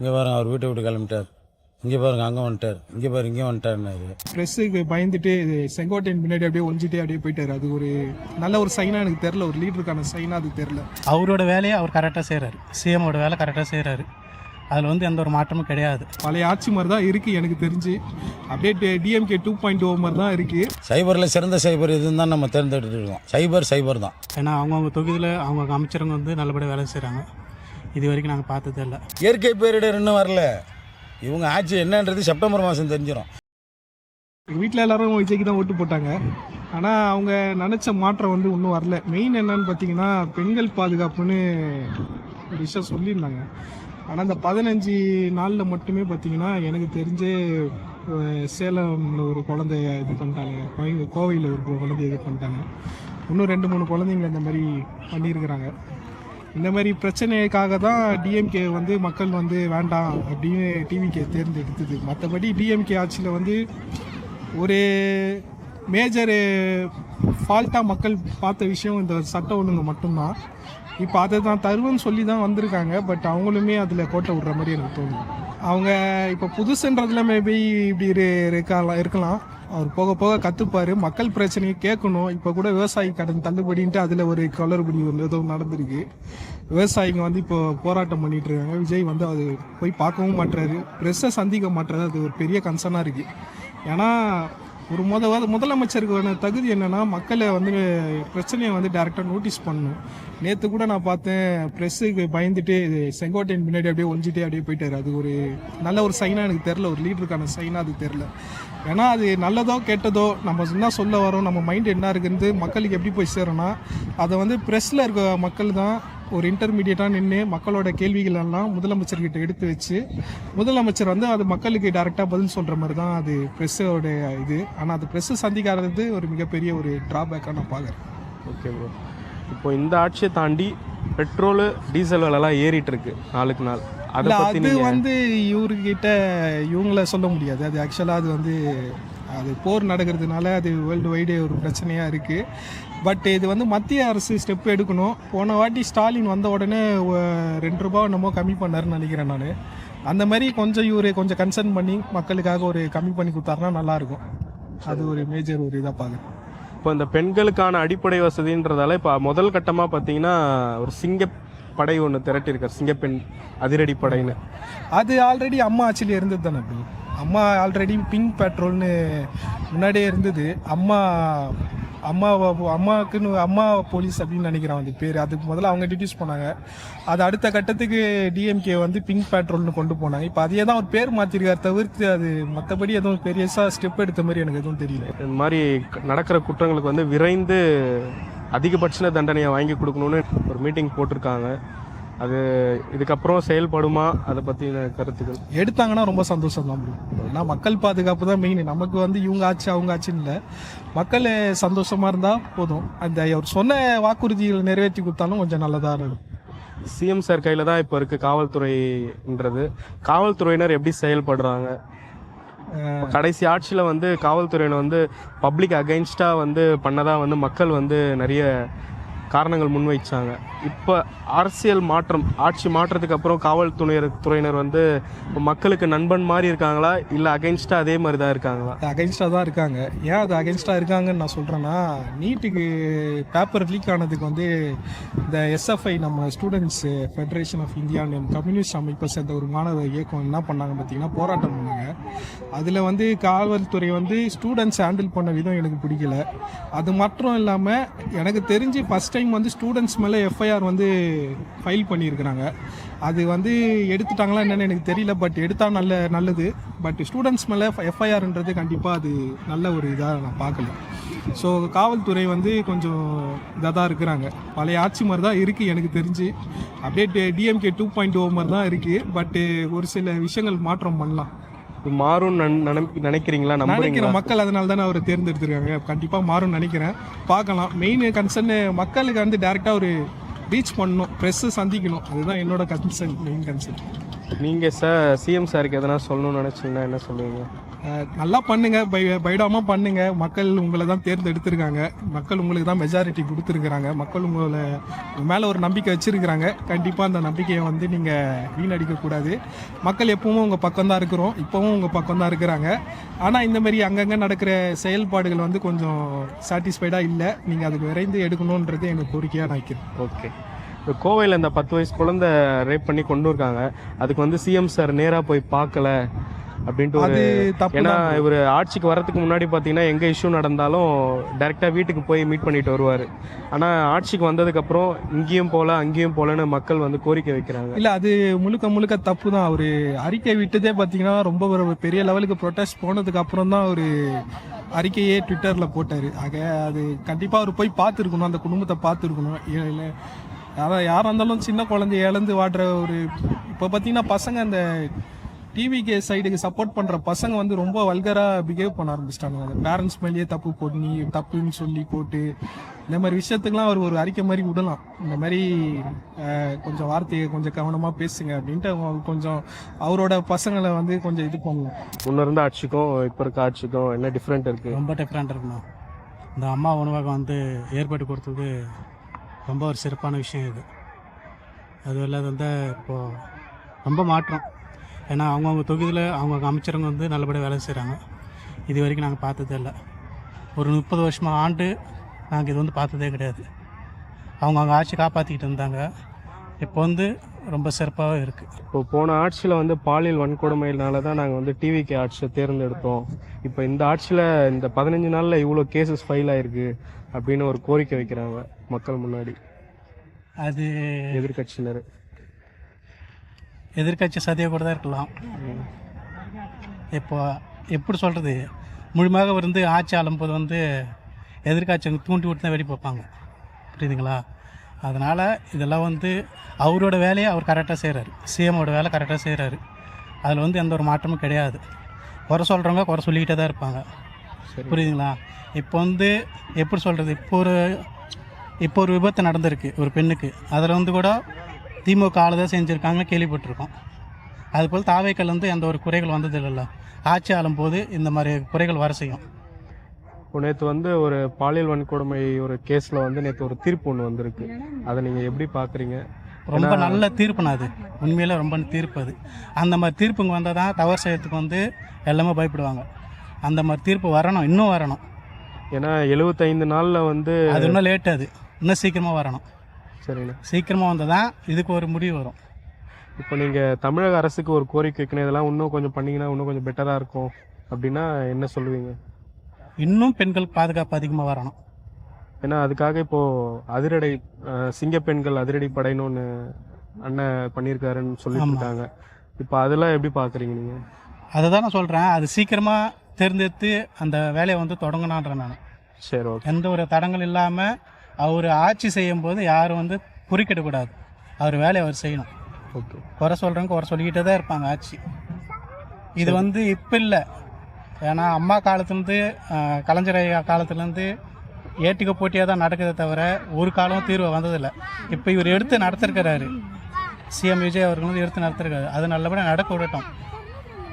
இங்கே பாருங்க அவர் வீட்டை விட்டு கிளம்பிட்டார், இங்கே பாருங்க அங்கே வந்துட்டார், இங்கே பாருங்க இங்கே வந்துட்டாருன்னாரு. ப்ரெஸ்ஸுக்கு பயந்துட்டு செங்கோட்டையின் பின்னாடி அப்படியே ஒழிஞ்சிட்டே அப்படியே போயிட்டார். அது ஒரு நல்ல ஒரு சைனாக எனக்கு தெரில, ஒரு லீடருக்கான சைனாக அது தெரில. அவரோட வேலையை அவர் கரெக்டாக செய்கிறாரு, சிஎமோட வேலை கரெக்டாக செய்கிறாரு. அதில் வந்து எந்த ஒரு மாற்றமும் கிடையாது. பழைய ஆட்சி மாதிரி தான் இருக்குது எனக்கு தெரிஞ்சு. அப்படியே டிஎம்கே 2.0 மாதிரி தான் இருக்குது. சைபரில் சிறந்த சைபர் இதுன்னு தான் நம்ம தேர்ந்தெடுத்துட்டு இருக்கோம். சைபர் தான். ஏன்னா அவங்கவுங்க தொகுதியில் அவங்கவுங்க அமைச்சரங்க வந்து நல்லபடியாக வேலை செய்கிறாங்க. இது வரைக்கும் நாங்கள் பார்த்ததே இல்லை. இயற்கை பேரிடர் இன்னும் வரல. இவங்க ஆட்சி என்னன்றது செப்டம்பர் மாதம் தெரிஞ்சிடும். எங்கள் வீட்டில் எல்லாரும் விஜய்க்கு தான் ஓட்டு போட்டாங்க. ஆனால் அவங்க நினச்ச மாற்றம் வந்து இன்னும் வரல. மெயின் என்னன்னு பார்த்தீங்கன்னா பெண்கள் பாதுகாப்புன்னு ஒரு விஷயம் சொல்லியிருந்தாங்க. ஆனால் அந்த 15 நாளில் மட்டுமே பார்த்தீங்கன்னா எனக்கு தெரிஞ்சு சேலமில் ஒரு குழந்தைய இது பண்ணிட்டாங்க, கோவையில் ஒரு குழந்தைய இது பண்ணிட்டாங்க. இன்னும் 2-3 குழந்தைங்க இந்த மாதிரி பண்ணியிருக்கிறாங்க. இந்த மாதிரி பிரச்சனைக்காக தான் டிஎம்கே வந்து மக்கள் வந்து வேண்டாம் அப்படின்னு டிவிகே தேர்ந்தெடுத்தது. மற்றபடி டிஎம்கே ஆட்சியில் வந்து ஒரு மேஜர் ஃபால்ட்டாக மக்கள் பார்த்த விஷயம் இந்த சட்ட ஒழுங்கு மட்டும்தான். இப்போ அதை தான் தருவன்னு சொல்லி தான் வந்திருக்காங்க. பட் அவங்களுமே அதில் கோட்டை விடுற மாதிரி எனக்கு தோணும். அவங்க இப்போ புதுசுன்றதுல மேபி இப்படி இருக்கலாம். அவர் போக போக கற்றுப்பார். மக்கள் பிரச்சனையை கேட்கணும். இப்போ கூட விவசாயி கடன் தள்ளுபடின்ட்டு அதில் ஒரு குளறுபடி ஏதோ நடந்திருக்கு. விவசாயிங்க வந்து இப்போ போராட்டம் பண்ணிட்டு இருக்காங்க. விஜய் வந்து அது போய் பார்க்கவும் மாட்டுறாரு, ப்ரெஸ்ஸை சந்திக்க மாட்டுறாரு. அது ஒரு பெரிய கன்சர்னாக இருக்குது. ஏன்னா ஒரு முதலமைச்சருக்கு தகுதி என்னென்னா மக்களை வந்து பிரச்சனையை வந்து டைரெக்டாக நோட்டீஸ் பண்ணணும். நேற்று கூட நான் பார்த்தேன், ப்ரெஸ்ஸுக்கு பயந்துட்டு செங்கோட்டையின் பின்னாடி அப்படியே ஒழிஞ்சிட்டே அப்படியே போயிட்டார். அது ஒரு நல்ல ஒரு சைனாக எனக்கு தெரில, ஒரு லீடருக்கான சைனாக அது தெரில. ஏன்னா அது நல்லதோ கெட்டதோ நம்ம என்ன சொல்ல வரோம், நம்ம மைண்ட் என்ன இருக்குன்னு மக்களுக்கு எப்படி போய் சேரோன்னா அதை வந்து ப்ரெஸ்ஸில் இருக்க மக்கள் தான் ஒரு இன்டர்மீடியட்டாக நின்று மக்களோட கேள்விகள் எல்லாம் முதலமைச்சர்கிட்ட எடுத்து வச்சு முதலமைச்சர் வந்து அது மக்களுக்கு டைரெக்டாக பதில் சொல்கிற மாதிரி தான் அது ப்ரெஸ்ஸோட இது. ஆனால் அது ப்ரெஸ்ஸை சந்திக்காதது ஒரு மிகப்பெரிய ஒரு ட்ராபேக்காக நான் பார்க்குறேன். ஓகே ப்ரோ, இப்போ இந்த ஆட்சியை தாண்டி பெட்ரோலு டீசல் விலைலாம் ஏறிட்டு இருக்கு நாளுக்கு நாள். அது வந்து இவர்கிட்ட இவங்கள சொல்ல முடியாது. அது ஆக்சுவலாக அது வந்து அது போர் நடக்கிறதுனால அது வேர்ல்டு வைடு ஒரு பிரச்சனையாக இருக்குது. பட் இது வந்து மத்திய அரசு ஸ்டெப் எடுக்கணும். போன வாட்டி ஸ்டாலின் வந்த உடனே 2 ரூபா என்னமோ கம்மி பண்ணாருன்னு நினைக்கிறேன் நான். அந்த மாதிரி கொஞ்சம் கன்சர்ன் பண்ணி மக்களுக்காக ஒரு கம்மி பண்ணி கொடுத்தாருன்னா நல்லாயிருக்கும். அது ஒரு மேஜர் ஒரு இதாக பார்க்குறேன். இப்போ இந்த பெண்களுக்கான அடிப்படை வசதின்றதால இப்போ முதல் கட்டமாக பார்த்தீங்கன்னா ஒரு சிங்கப்படை ஒன்று திரட்டியிருக்கார், சிங்கப்பெண் அதிரடி படைன்னு. அது ஆல்ரெடி அம்மா ஆட்சியில் இருந்தது தானே. அப்படி ஆல்ரெடி பிங்க் பெட்ரோல்னு முன்னாடியே இருந்தது. அம்மாவுக்குன்னு அம்மா போலீஸ் அப்படின்னு நினைக்கிறேன் அந்த பேர். அதுக்கு முதல்ல அவங்க இன்ட்ரடியூஸ் பண்ணாங்க. அது அடுத்த கட்டத்துக்கு டிஎம்கே வந்து பிங்க் பெட்ரோல்னு கொண்டு போனாங்க. இப்போ அதையே தான் ஒரு பேர் மாற்றிருக்காரு தவிர்த்து அது மற்றபடி எதுவும் பெரியசாக ஸ்டெப் எடுத்த மாதிரி எனக்கு எதுவும் தெரியல. இந்த மாதிரி நடக்கிற குற்றங்களுக்கு வந்து விரைந்து அதிகபட்ச தண்டனையை வாங்கி கொடுக்கணும்னு ஒரு மீட்டிங் போட்டிருக்காங்க. அது இதுக்கப்புறம் செயல்படுமா, அதை பற்றின கருத்துக்கள் எடுத்தாங்கன்னா ரொம்ப சந்தோஷம் தான். ஏன்னா மக்கள் பாதுகாப்பு தான் மெயின். நமக்கு வந்து இவங்க ஆச்சு அவங்க ஆச்சுன்னு இல்லை, மக்கள் சந்தோஷமாக இருந்தால் போதும். அந்த அவர் சொன்ன வாக்குறுதிகளை நிறைவேற்றி கொடுத்தாலும் கொஞ்சம் நல்லதாக இருக்கும். சிஎம் சார் கையில் தான் இப்போ இருக்குது காவல்துறைன்றது. காவல்துறையினர் எப்படி செயல்படுறாங்க? கடைசி ஆட்சியில் வந்து காவல்துறையினர் வந்து பப்ளிக் அகைன்ஸ்டாக வந்து பண்ணதாக வந்து மக்கள் வந்து நிறைய காரணங்கள் முன்வைச்சாங்க. இப்போ அரசியல் மாற்றம், ஆட்சி மாற்றத்துக்கு அப்புறம் காவல்துறையினர் வந்து இப்போ மக்களுக்கு நண்பன் மாதிரி இருக்காங்களா, இல்லை அகைன்ஸ்டாக அதே மாதிரி தான் இருக்காங்களா? அகைன்ஸ்டாக தான் இருக்காங்க. ஏன் அது அகைன்ஸ்டாக இருக்காங்கன்னு நான் சொல்கிறேன்னா, நீட்டுக்கு பேப்பர் லீக் ஆனதுக்கு வந்து இந்த எஸ்எஃப்ஐ நம்ம students federation of India communist அமைப்பை சேர்ந்த ஒரு மாணவர் இயக்கம் என்ன பண்ணாங்க பார்த்தீங்கன்னா, போராட்டம் பண்ணாங்க. அதில் வந்து காவல்துறை வந்து ஸ்டூடெண்ட்ஸ் ஹேண்டில் பண்ண விதம் எனக்கு பிடிக்கல. அது மட்டும் இல்லாமல் எனக்கு தெரிஞ்சு ஃபஸ்ட் டைம் வந்து ஸ்டூடெண்ட்ஸ் மேலே எஃப்ஐஆர் வந்து ஃபைல் பண்ணியிருக்கிறாங்க. அது வந்து எடுத்துட்டாங்களா என்னென்னு எனக்கு தெரியல. பட் எடுத்தால் நல்லது. பட் ஸ்டூடெண்ட்ஸ் மேலே எஃப்ஐஆர்ன்றது கண்டிப்பாக அது நல்ல ஒரு இதாக நான் பார்க்கல. ஸோ காவல்துறை வந்து கொஞ்சம் இதாக தான் இருக்கிறாங்க. பழைய ஆட்சி மாதிரி தான் இருக்குது எனக்கு தெரிஞ்சு. அப்படியே டிஎம்கே 2.0 மாதிரி தான் இருக்குது. பட்டு ஒரு சில விஷயங்கள் மாற்றம் பண்ணலாம். மாறும் நினைக்கிறீங்களா? நினைக்கிறேன். மக்கள் அதனால தானே அவரை தேர்ந்தெடுத்திருக்காங்க. கண்டிப்பாக மாறும் நினைக்கிறேன். பார்க்கலாம். மெயின் கன்சர்ன் மக்களுக்கு வந்து டைரெக்டாக ஒரு ரீச் பண்ணணும், ப்ரெஸ்ஸை சந்திக்கணும். அதுதான் என்னோட கன்சர்ன், மெயின் கன்சர்ன். நீங்கள் சார் சிஎம் சாருக்கு எதனா சொல்லணும்னு நினச்சிங்கன்னா என்ன சொல்லுவீங்க? நல்லா பண்ணுங்க, பைடாமல் பண்ணுங்க. மக்கள் உங்களை தான் தேர்ந்தெடுத்திருக்காங்க, மக்கள் உங்களுக்கு தான் மெஜாரிட்டி கொடுத்துருக்குறாங்க, மக்கள் உங்கள் மேலே ஒரு நம்பிக்கை வச்சுருக்கிறாங்க. கண்டிப்பாக அந்த நம்பிக்கையை வந்து நீங்கள் வீணடிக்கக்கூடாது. மக்கள் எப்பவும் உங்கள் பக்கம் தான் இருக்கிறோம், இப்போவும் உங்கள் பக்கம் தான் இருக்கிறாங்க. ஆனால் இந்தமாரி அங்கங்கே நடக்கிற செயல்பாடுகள் வந்து கொஞ்சம் சாட்டிஸ்ஃபைடாக இல்லை. நீங்கள் அதுக்கு விரைந்து எடுக்கணுன்றது எங்கள் கோரிக்கையாக நான் வைக்கிறேன். ஓகே. இப்போ கோவையில் இந்த 10 வயசு குழந்தை ரேப் பண்ணி கொண்டு இருக்காங்க, அதுக்கு வந்து சிஎம் சார் நேராக போய் பார்க்கல அப்படின்ட்டு ஒரு, ஏன்னா இவர் ஆட்சிக்கு வரதுக்கு முன்னாடி பார்த்தீங்கன்னா எங்கே இஷ்யூ நடந்தாலும் டைரெக்டாக வீட்டுக்கு போய் மீட் பண்ணிட்டு வருவார். ஆனால் ஆட்சிக்கு வந்ததுக்கப்புறம் இங்கேயும் போகல அங்கேயும் போகலன்னு மக்கள் வந்து கோரிக்கை வைக்கிறாங்க. இல்லை, அது முழுக்க தப்பு தான். அவர் அறிக்கை விட்டதே பார்த்தீங்கன்னா ரொம்ப ஒரு பெரிய லெவலுக்கு ப்ரொட்டஸ்ட் போனதுக்கு அப்புறம் தான் ஒரு அறிக்கையே ட்விட்டரில் போட்டார். ஆக அது கண்டிப்பாக அவர் போய் பார்த்துருக்கணும், அந்த குடும்பத்தை பார்த்துருக்கணும். இல்லை யாராக இருந்தாலும் சின்ன குழந்தைய இழந்து வாடுற ஒரு, இப்போ பார்த்தீங்கன்னா பசங்க அந்த டிவிகே சைடுக்கு சப்போர்ட் பண்ணுற பசங்க வந்து ரொம்ப வல்கராக பிஹேவ் பண்ண ஆரம்பிச்சிட்டாங்க. அந்த பேரண்ட்ஸ் மேலேயே தப்பு போட்டு தப்புன்னு சொல்லி போட்டு இந்த மாதிரி விஷயத்துக்குலாம் அவர் ஒரு அறிக்கை மாதிரி விடலாம். இந்த மாதிரி கொஞ்சம் வார்த்தையை கொஞ்சம் கவனமாக பேசுங்க அப்படின்ட்டு அவங்க கொஞ்சம் அவரோட பசங்களை வந்து கொஞ்சம் இது பண்ணலாம். முன்ன இருந்த ஆட்சிக்கும் இப்போ இருக்க ஆட்சிக்கும் என்ன டிஃப்ரெண்ட் இருக்குது? ரொம்ப டிஃப்ரெண்ட் இருக்குண்ணா. இந்த அம்மா உணவகம் வந்து ஏற்பட்டு கொடுத்தது ரொம்ப ஒரு சிறப்பான விஷயம் இது. அது இல்லாத வந்து இப்போது ரொம்ப மாற்றம். ஏன்னா அவங்கவுங்க தொகுதியில் அவங்கவுங்க அமைச்சரவங்க வந்து நல்லபடியாக வேலை செய்கிறாங்க. இது வரைக்கும் நாங்கள் பார்த்ததே இல்லை. ஒரு 30 வருஷமாக ஆண்டு நாங்கள் இது வந்து பார்த்ததே கிடையாது. அவங்க ஆட்சி காப்பாற்றிக்கிட்டு இருந்தாங்க. இப்போ வந்து ரொம்ப சிறப்பாகவே இருக்குது. இப்போ போன ஆட்சியில் வந்து பாலியல் வன்கொடுமையினால தான் நாங்கள் வந்து டிவிகே ஆட்சியை தேர்ந்தெடுத்தோம். இப்போ இந்த ஆட்சியில் இந்த 15 நாளில் இவ்வளோ கேசஸ் ஃபைல் ஆகிருக்கு அப்படின்னு ஒரு கோரிக்கை வைக்கிறாங்க மக்கள் முன்னாடி. அது எதிர்கட்சி சதியாக கூட தான் இருக்கலாம். இப்போ எப்படி சொல்கிறது, முழுமையாக வந்து ஆட்சி ஆளும்போது வந்து எதிர்காட்சி தூண்டி விட்டு தான் வெடி பார்ப்பாங்க, புரியுதுங்களா? அதனால் இதெல்லாம் வந்து அவரோட வேலையை அவர் கரெக்டாக செய்கிறாரு, சிஎம்மோட வேலை கரெக்டாக செய்கிறாரு. அதில் வந்து எந்த ஒரு மாற்றமும் கிடையாது. குறை சொல்கிறவங்க குறை சொல்லிக்கிட்டே தான் இருப்பாங்க, புரியுதுங்களா? இப்போ வந்து எப்படி சொல்கிறது, இப்போ ஒரு விபத்து நடந்திருக்கு ஒரு பெண்ணுக்கு, அதில் வந்து கூட திமுக ஆளுதான் செஞ்சுருக்காங்க கேள்விப்பட்டிருக்கோம். அதுபோல் தாவேக்கள் வந்து எந்த ஒரு குறைகள் வந்தது இல்லைல்ல, ஆட்சி ஆளும்போது இந்த மாதிரி குறைகள் வர செய்யும். நேற்று வந்து ஒரு பாலியல் வன்கொடுமை ஒரு கேஸில் வந்து நேற்று ஒரு தீர்ப்பு ஒன்று வந்திருக்கு, அதை நீங்கள் எப்படி பார்க்குறீங்க? ரொம்ப நல்ல தீர்ப்புனா அது, உண்மையில ரொம்ப தீர்ப்பு அது. அந்த மாதிரி தீர்ப்புங்க வந்தால் தான் தவறு செய்யறதுக்கு வந்து எல்லாமே பயப்படுவாங்க. அந்த மாதிரி தீர்ப்பு வரணும், இன்னும் வரணும். ஏன்னா 75 நாளில் வந்து அது இன்னும் லேட்டு, அது இன்னும் சீக்கிரமாக வரணும். சரிண்ணா, சீக்கிரமாக வந்தால் தான் இதுக்கு ஒரு முடிவு வரும். இப்போ நீங்கள் தமிழக அரசுக்கு ஒரு கோரிக்கை வைக்கணும், இதெல்லாம் இன்னும் கொஞ்சம் பண்ணிங்கன்னா இன்னும் கொஞ்சம் பெட்டராக இருக்கும் அப்படின்னா என்ன சொல்லுவீங்க? இன்னும் பெண்களுக்கு பாதுகாப்பு அதிகமாக வரணும். ஏன்னா அதுக்காக இப்போது அதிரடி சிங்க பெண்கள் அதிரடி படைன்னு ஒன்று அண்ணன் பண்ணியிருக்காருன்னு சொல்லிட்டு இருக்காங்க. இப்போ அதெல்லாம் எப்படி பார்க்குறீங்க நீங்கள்? அதை தான் நான் சொல்கிறேன், அது சீக்கிரமாக தேர்ந்தெடுத்து அந்த வேலையை வந்து தொடங்கினான்றேன் நான். சரி, ஓகே. எந்த ஒரு தடங்கள் இல்லாமல் அவர் ஆட்சி செய்யும் போது யாரும் வந்து குறுக்கிடக்கூடாது, அவர் வேலையை அவர் செய்யணும். ஓகே. குறை சொல்கிறவங்க குறை சொல்லிக்கிட்டே தான் இருப்பாங்க ஆட்சி. இது வந்து இப்போ இல்லை, ஏன்னா அம்மா காலத்துலேருந்து கலைஞர் காலத்துலேருந்து ஏட்டுக்க போட்டியாக தான் நடக்குதே தவிர ஒரு காலம் தீர்வு வந்ததில்லை. இப்போ இவர் எடுத்து நடத்திருக்கிறாரு, சிஎம் விஜய் அவர்கள் வந்து எடுத்து நடத்திருக்காரு. அது நல்லபடியாக நடக்க விடட்டும்,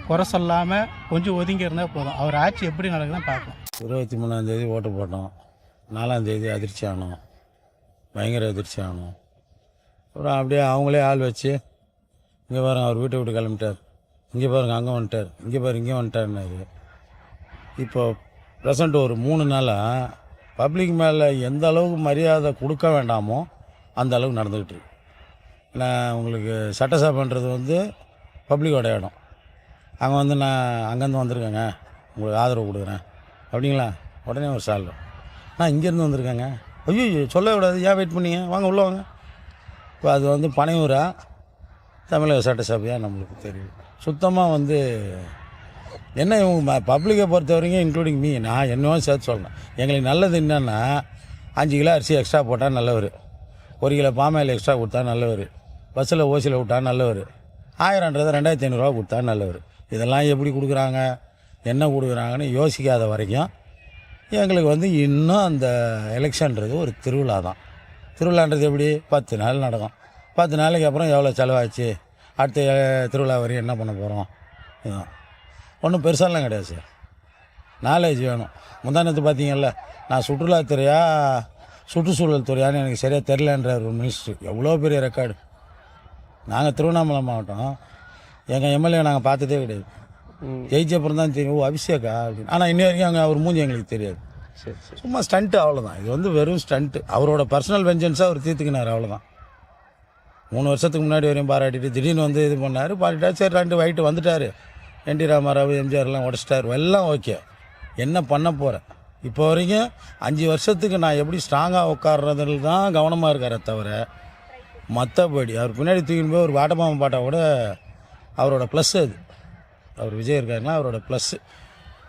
குறை சொல்லாமல் கொஞ்சம் ஒதுங்கி இருந்தால் போதும். அவர் ஆட்சி எப்படி நடக்குதுன்னு பார்க்கலாம். 23ஆம் ஓட்டு போட்டோம், 4ஆம் அதிர்ச்சி ஆனோம், பயங்கர அதிர்ச்சி ஆனோம். அப்புறம் அப்படியே அவங்களே ஆள் வச்சு, இங்கே பாருங்க அவர் வீட்டை விட்டு கிளம்பிட்டார், இங்கே பாருங்க அங்கே வந்துட்டார், இங்கே பாருங்க இங்கே வந்துட்டார்னாரு. இப்போ ப்ரெசண்ட் ஒரு 3 நாளாக பப்ளிக் மேலே எந்த அளவுக்கு மரியாதை கொடுக்க வேண்டாமோ அந்த அளவுக்கு நடந்துக்கிட்டு இருக்கு. ஏன்னா உங்களுக்கு சட்டசபைன்றது வந்து பப்ளிக்கோட இடம். அங்கே வந்து நான் அங்கேருந்து வந்திருக்கேங்க, உங்களுக்கு ஆதரவு கொடுக்குறேன் அப்படிங்களா, உடனே ஒரு சால்வை. நான் இங்கேருந்து வந்திருக்கேங்க, ஐயோ சொல்லக்கூடாது, ஏன் வெயிட் பண்ணிங்க, வாங்க உள்ளே வாங்க. இப்போ அது வந்து பனையூரா தமிழக சட்டசபையாக நம்மளுக்கு தெரியும். சுத்தமாக வந்து என்ன இவங்க பப்ளிக்கை பொறுத்த வரைக்கும் இன்க்ளூடிங் மீ, நான் என்னவோ சேர்த்து சொல்லணும். எங்களுக்கு நல்லது என்னென்னா 5 கிலோ அரிசி எக்ஸ்ட்ரா போட்டால் நல்லவர், 1 கிலோ பாமாயில் எக்ஸ்ட்ரா கொடுத்தா நல்லவர், பஸ்ஸில் ஓசியில் விட்டா நல்லவர், 1000ன்றதை 2500 கொடுத்தா நல்லவர். இதெல்லாம் எப்படி கொடுக்குறாங்க, என்ன கொடுக்குறாங்கன்னு யோசிக்காத வரைக்கும் எங்களுக்கு வந்து இன்னும் அந்த எலெக்ஷன்றது ஒரு திருவிழா தான். திருவிழான்றது எப்படி 10 நாள் நடக்கும். 10 நாளைக்கு அப்புறம் எவ்வளோ செலவாச்சு, அடுத்த திருவிழா வரையும் என்ன பண்ண போகிறோம், இதுதான். ஒன்றும் பெருசாலாம் கிடையாது சார். நாலேஜ் வேணும். முந்தானத்து பார்த்தீங்கல்ல, நான் சுற்றுலாத்துறையா சுற்றுச்சூழல் துறையான்னு எனக்கு சரியாக தெரிலன்ற ஒரு மினிஸ்டர். எவ்வளோ பெரிய ரெக்கார்டு. நாங்கள் திருவண்ணாமலை மாவட்டம், எங்கள் எம்எல்ஏ நாங்கள் பார்த்ததே கிடையாது. ஜெயிச்சப்புறம் தான் தெரியும், ஓ அபிஷேகா அப்படின்னு. ஆனால் இன்னி வரைக்கும் அங்கே அவர் மூஞ்சி எங்களுக்கு தெரியாது. சரி சரி. சும்மா ஸ்டண்ட்டு, அவ்வளோதான். இது வந்து வெறும் ஸ்டண்ட்டு. அவரோட பர்சனல் வெஞ்சன்ஸாக அவர் தீர்த்துக்கினார், அவ்வளோதான். 3 வருஷத்துக்கு முன்னாடி வரையும் பாராட்டிட்டு திடீர்னு வந்து இது பண்ணார், பாராட்டிட்டார். சரி 2 வயிட்டு வந்துட்டார். என்டி ராமாராவ், எம்ஜிஆர்லாம் உடச்சிட்டார், எல்லாம் ஓகே. என்ன பண்ண போகிறேன் இப்போ வரைக்கும் 5 வருஷத்துக்கு நான் எப்படி ஸ்ட்ராங்காக உட்கார்றதுல தான் கவனமாக இருக்காரே தவிர, மற்றபடி அவர் பின்னாடி தூக்கின்னு போய் ஒரு வாட்டமாம பாட்டா கூட அவரோட ப்ளஸ். அது அவர் விஜய் இருக்காருன்னா அவரோட ப்ளஸ்ஸு.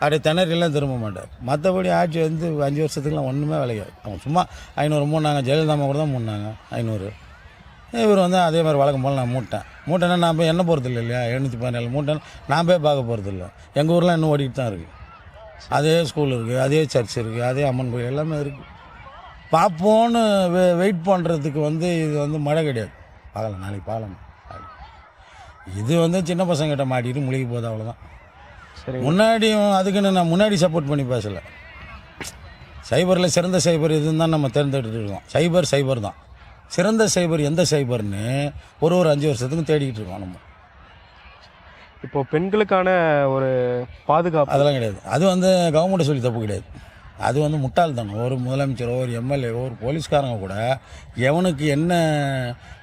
அப்படியே திணறிலாம் திரும்ப மாட்டார். மற்றபடி ஆட்சி வந்து 5 வருஷத்துக்குலாம் ஒன்றுமே விளையாது. அவங்க சும்மா 500 மூணாங்க, ஜெயலலிதாமா கூட தான் மூணாங்க 500. இவர் வந்து அதே மாதிரி வழக்கம் போல் நான் மூட்டேன்னா நான் போய் என்ன போகிறது இல்லை இல்லையா, 717 மூட்டேன்னு நான் போய் பார்க்க போகிறது இல்லை. எங்கள் ஊரில் இன்னும் ஓடிட்டு தான் இருக்குது. அதே ஸ்கூல் இருக்குது, அதே சர்ச் இருக்குது, அதே அம்மன் கோயில் எல்லாமே இருக்குது. பார்ப்போன்னு வெயிட் பண்ணுறதுக்கு வந்து இது வந்து மழை கிடையாது. பார்க்கலாம், நாளைக்கு பார்க்கலாம். இது வந்து சின்ன பசங்கிட்ட மாட்டிட்டு முழுகி போகுது, அவ்வளோதான். சரி. முன்னாடியும் அதுக்குன்னு நான் முன்னாடி சப்போர்ட் பண்ணி பேசலை. சைபரில் சிறந்த சைபர் இதுன்னு தான் நம்ம தேர்ந்தெடுத்துட்டு இருக்கோம். சைபர் தான் சிறந்த சைபர். எந்த சைபர்னு ஒரு 5 வருஷத்துக்கும் தேடிக்கிட்டு இருக்கோம் நம்ம. இப்போ பெண்களுக்கான ஒரு பாதுகாப்பு அதெல்லாம் கிடையாது. அது வந்து கவர்மெண்ட்டை சொல்லி தப்பு கிடையாது. அது வந்து முட்டாள்தானே. ஒரு முதலமைச்சரோ ஒரு எம்எல்ஏவோ ஒரு போலீஸ்காரங்க கூட எவனுக்கு என்ன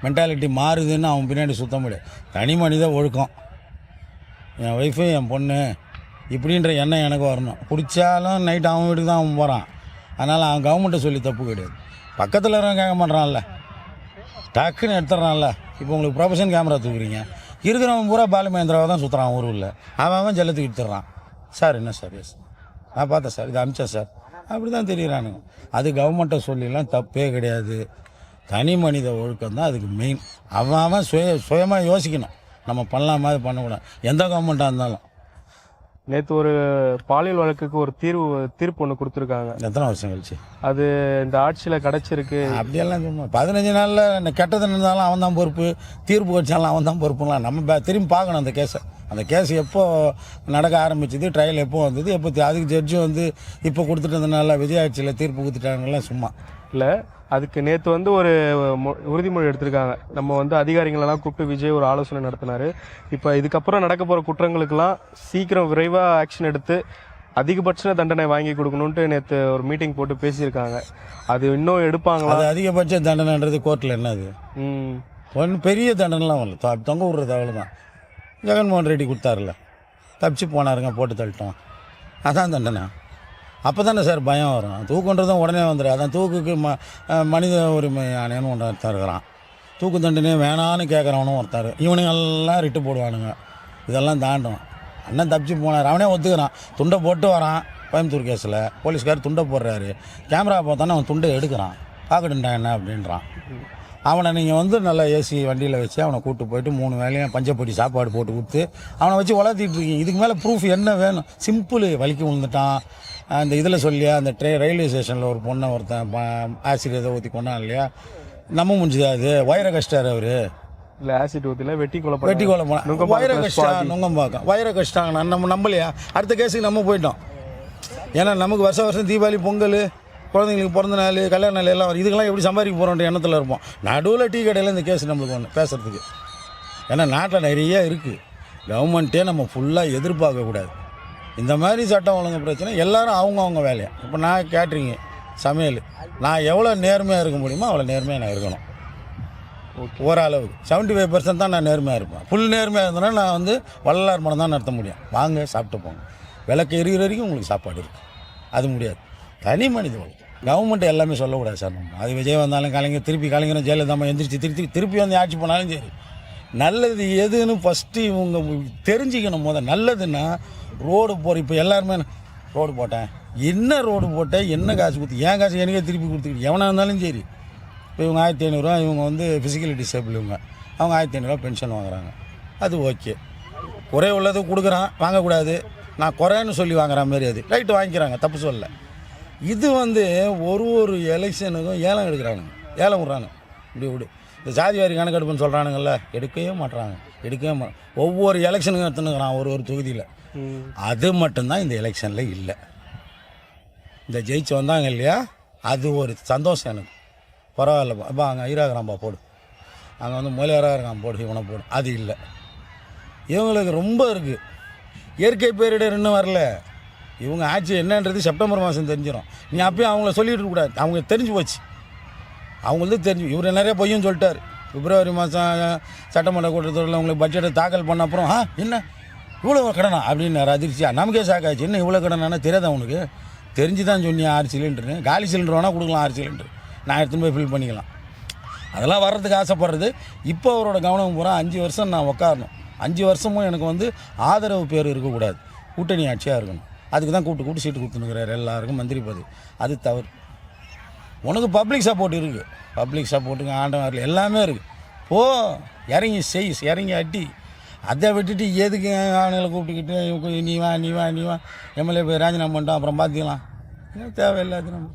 மென்டாலிட்டி மாறுதுன்னு அவன் பின்னாடி சுத்த முடியாது. தனி மனித ஒழுக்கம், என் ஒய்ஃபு என் பொண்ணு இப்படின்ற எண்ணம் எனக்கு வரணும். பிடிச்சாலும் நைட்டு அவன் வீட்டுக்கு தான் அவன் போகிறான். அதனால் அவன் கவர்மெண்ட்டை சொல்லி தப்பு கிடையாது. பக்கத்தில் இருக்கிறவன் கேட்க மாட்டான்ல, டக்குன்னு எடுத்துட்றான்ல. இப்போ உங்களுக்கு ப்ரொஃபஷன் கேமரா தூக்குறீங்க, இருக்கிறவன் பூரா பாலுமேந்திராவை தான் சுற்றுறான் ஊரில். அவன் ஜல்லத்துக்கு எடுத்துடுறான். சார் என்ன சார், எஸ் நான் பார்த்தேன் சார், இது அமிச்சேன் சார், அப்படி தான் தெரியுறானுங்க. அது கவர்மெண்ட்டை சொல்லிலாம் தப்பே கிடையாது. தனி மனித ஒழுக்கம் தான் அதுக்கு மெயின். அவன் சுயமாக யோசிக்கணும், நம்ம பண்ணலாமா அது பண்ணக்கூடாது, எந்த கவர்மெண்ட்டாக இருந்தாலும். நேற்று ஒரு பாலியல் வழக்குக்கு ஒரு தீர்ப்பு ஒன்று கொடுத்துருக்காங்க. எத்தனை வருஷம் கழிச்சு அது இந்த ஆட்சியில் கிடச்சிருக்கு. அப்படியெல்லாம் சும்மா 15 நாளில் கெட்டது இருந்தாலும் அவன் தான் பொறுப்பு, தீர்ப்பு வச்சாலும் அவன் தான் பொறுப்புலாம் நம்ம திரும்பி பார்க்கணும் அந்த கேஸை. அந்த கேஸ் எப்போ நடக்க ஆரம்பிச்சது, ட்ரையல் எப்போ வந்தது, எப்போ அதுக்கு ஜட்ஜு வந்து இப்போ கொடுத்துட்டதுனால விஜய் ஆட்சியில் தீர்ப்பு கொடுத்துட்டாங்கலாம் சும்மா இல்லை. அதுக்கு நேற்று வந்து ஒரு உறுதிமொழி எடுத்திருக்காங்க. நம்ம வந்து அதிகாரிகளெல்லாம் கூப்பிட்டு விஜய் ஒரு ஆலோசனை நடத்தினார். இப்போ இதுக்கப்புறம் நடக்க போகிற குற்றங்களுக்கெல்லாம் சீக்கிரம் விரைவாக ஆக்ஷன் எடுத்து அதிகபட்ச தண்டனை வாங்கி கொடுக்கணுன்ட்டு நேற்று ஒரு மீட்டிங் போட்டு பேசியிருக்காங்க. அது இன்னும் எடுப்பாங்களா? அது அதிகபட்ச தண்டனைன்றது கோர்ட்டில் என்னது, ஒன்றும் பெரிய தண்டனைலாம் வரல, தொங்க விடுறது அவ்வளோதான். ஜெகன்மோகன் ரெட்டி கொடுத்தாருல, தப்பிச்சு போனாருங்க, போட்டு தள்ளிட்டோம், அதான் தண்டனை. அப்போ தானே சார் பயம் வரும். தூக்குன்றதும் உடனே வந்துடும். அதான் தூக்குக்கு மனித உரிமை ஆணையன்னு ஒருத்தர் இருக்கிறான். தூக்கு தண்டனையே வேணான்னு கேட்குறவனும் ஒருத்தர். இவனுங்கெல்லாம் ரிட்டு போடுவானுங்க. இதெல்லாம் தாண்டும். அண்ணன் தப்பிச்சு போனார், அவனே ஒத்துக்கிறான். துண்டை போட்டு வரான். கோயம்புத்தூர் கேஸில் போலீஸ்கார் துண்டை போடுறாரு, கேமரா பார்த்தானே அவன் துண்டை எடுக்கிறான், பார்க்கட்டுண்டா என்ன அப்படின்றான். அவனை நீங்கள் வந்து நல்லா ஏசி வண்டியில் வச்சு அவனை கூப்பிட்டு போயிட்டு 3 வேளையும் பஞ்சப்பொடி சாப்பாடு போட்டு கொடுத்து அவனை வச்சு வளர்த்திட்டு இருக்கீங்க. இதுக்கு மேலே ப்ரூஃப் என்ன வேணும்? சிம்பிள், வலிக்கு விழுந்துட்டான் அந்த இதில் சொல்லியா, அந்த ரயில்வே ஸ்டேஷனில் ஒரு பொண்ணை ஒருத்தன் ஆசிட் ஏதோ ஊற்றி கொண்டான் இல்லையா, நம்ம முடிஞ்சுதா? அது வயிற கஷ்டார் அவர் இல்லை, ஆசிட் ஊற்றில வெட்டி கொலை போனால் வயிற கஷ்டா நுங்கம்பாக்கம் வயிற கஷ்டாங்கண்ணா. நம்ம நம்பலையா? அடுத்த கேஸுக்கு நம்ம போயிட்டோம். ஏன்னா நமக்கு வருஷம் தீபாவளி, பொங்கல், குழந்தைங்களுக்கு பிறந்த நாள், கல்யாண நாள் எல்லாம் வரும். இதுக்கெல்லாம் எப்படி சம்பாதிக்க போகிறோன்ற எண்ணத்தில் இருப்போம். நடுவில் டீ கடையில் இந்த கேஸ் நம்மளுக்கு ஒன்று பேசுகிறதுக்கு. ஏன்னா நாட்டில் நிறைய இருக்குது. கவர்மெண்ட்டே நம்ம ஃபுல்லாக எதிர்பார்க்கக்கூடாது. இந்த மாதிரி சட்டம் ஒழுங்கு பிரச்சனை எல்லோரும் அவங்கவுங்க வேலையை. இப்போ நான் கேட்ரிங்கு, சமையல், நான் எவ்வளோ நேர்மையாக இருக்க முடியுமோ அவ்வளோ நேர்மையாக நான் இருக்கணும். ஓரளவுக்கு 75% தான் நான் நேர்மையாக இருப்பேன். ஃபுல் நேர்மையாக இருந்தேன்னா நான் வந்து வள்ளலார் மனம் தான் நடத்த முடியும். வாங்க சாப்பிட்டு போங்க, விளக்கு எரிகிற வரைக்கும் உங்களுக்கு சாப்பாடு இருக்குது. அது முடியாது. தனி மனித வழக்கு கவர்மெண்ட் எல்லாமே சொல்லக்கூடாது சார். நம்ம அது விஜய் வந்தாலும் கலைஞரும் ஜெயலலிதா எந்திரிச்சு திருப்பி வந்து ஆட்சி போனாலும் சரி, நல்லது எதுன்னு ஃபஸ்ட்டு இவங்க தெரிஞ்சுக்கணும். நல்லதுன்னா ரோடு போகிற, இப்போ எல்லாருமே ரோடு போட்டேன், என்ன ரோடு போட்டேன், என்ன காசு கொடுத்து, ஏன் காசு எனக்கே திருப்பி கொடுத்துக்கிட்டு எவனாக இருந்தாலும் சரி. இப்போ இவங்க 1500 இவங்க வந்து ஃபிசிக்கலி டிசேபிள், அவங்க 1500 பென்ஷன் வாங்குறாங்க. அது ஓகே. குறை உள்ளது கொடுக்குறான், வாங்கக்கூடாது. நான் குறைன்னு சொல்லி வாங்குற மாதிரி அது ரைட்டு வாங்கிக்கிறாங்க, தப்பு சொல்லலை. இது வந்து ஒரு எலெக்ஷனுக்கும் ஏலம் எடுக்கிறானுங்க, ஏலம் விட்றாங்க. இப்படி இந்த ஜாதி வாரி கணக்கெடுப்புன்னு சொல்கிறானுங்கள்ல, எடுக்கவே மாட்டுறாங்க. எடுக்கவே மாட்டான். ஒவ்வொரு எலெக்ஷனுக்கும் எடுத்துனுக்கிறான் ஒரு தொகுதியில். அது மட்டும்தான் இந்த எலெக்ஷனில் இல்லை. இந்த ஜெயிச்சு வந்தாங்க இல்லையா, அது ஒரு சந்தோஷம் எனக்கு. பரவாயில்லப்பா, அப்பா அங்கே ஐராகிறான்பா போடு, அங்கே வந்து மொழியாராக இருக்கான் போடு, இவனை போடு. அது இல்லை. இவங்களுக்கு ரொம்ப இருக்குது. இயற்கை பேரிடர் இன்னும் வரல. இவங்க ஆட்சி என்னன்றது செப்டம்பர் மாதம் தெரிஞ்சிடும். நீ அப்பயும் அவங்கள சொல்லிட்டு இருக்கக்கூடாது. அவங்க தெரிஞ்சு போச்சு, அவங்களுக்கு தெரிஞ்சு. இவர் நிறைய பொய்யும் சொல்லிட்டார். பிப்ரவரி மாதம் சட்டமன்ற கூட்டத்தொடரில் உங்களுக்கு பட்ஜெட்டை தாக்கல் பண்ண அப்புறம் என்ன இவ்வளோ கடனா அப்படின்னாரு. அதிர்ச்சியா நமக்கே சாக்காச்சு. என்ன இவ்வளோ கடனானா தெரியாதா உனக்கு? தெரிஞ்சு தான் சொன்னியா 6 சிலிண்டரு, காலி சிலிண்டர் வேணால் கொடுக்கலாம். 6 சிலிண்டர் நான் எடுத்துன்னு போய் ஃபில் பண்ணிக்கலாம். அதெல்லாம் வர்றதுக்கு ஆசைப்படுறது. இப்போ அவரோட கவனம் பூரா 5 வருஷம் நான் உட்காரணும். 5 வருஷமும் எனக்கு வந்து ஆதரவு பேர் இருக்கக்கூடாது, கூட்டணி ஆட்சியாக இருக்கணும். அதுக்கு தான் கூப்பிட்டு சீட்டு கொடுத்துனுக்கிறாரு எல்லாருக்கும் மந்திரி பதவி. அது தவறு. உனக்கு பப்ளிக் சப்போர்ட் இருக்குது, பப்ளிக் சப்போர்ட்டுங்க ஆண்டவரில் எல்லாமே இருக்குது. போ இறங்கி செய், இறங்கி அட்டி. அதை விட்டுட்டு எதுக்கு ஆளுங்களை கூப்பிட்டுக்கிட்டு நீ வா எம்எல்ஏ போய் ராஜினாமா பண்ணிட்டோம் அப்புறம் பார்த்துக்கலாம். தேவையில்லாது நம்ம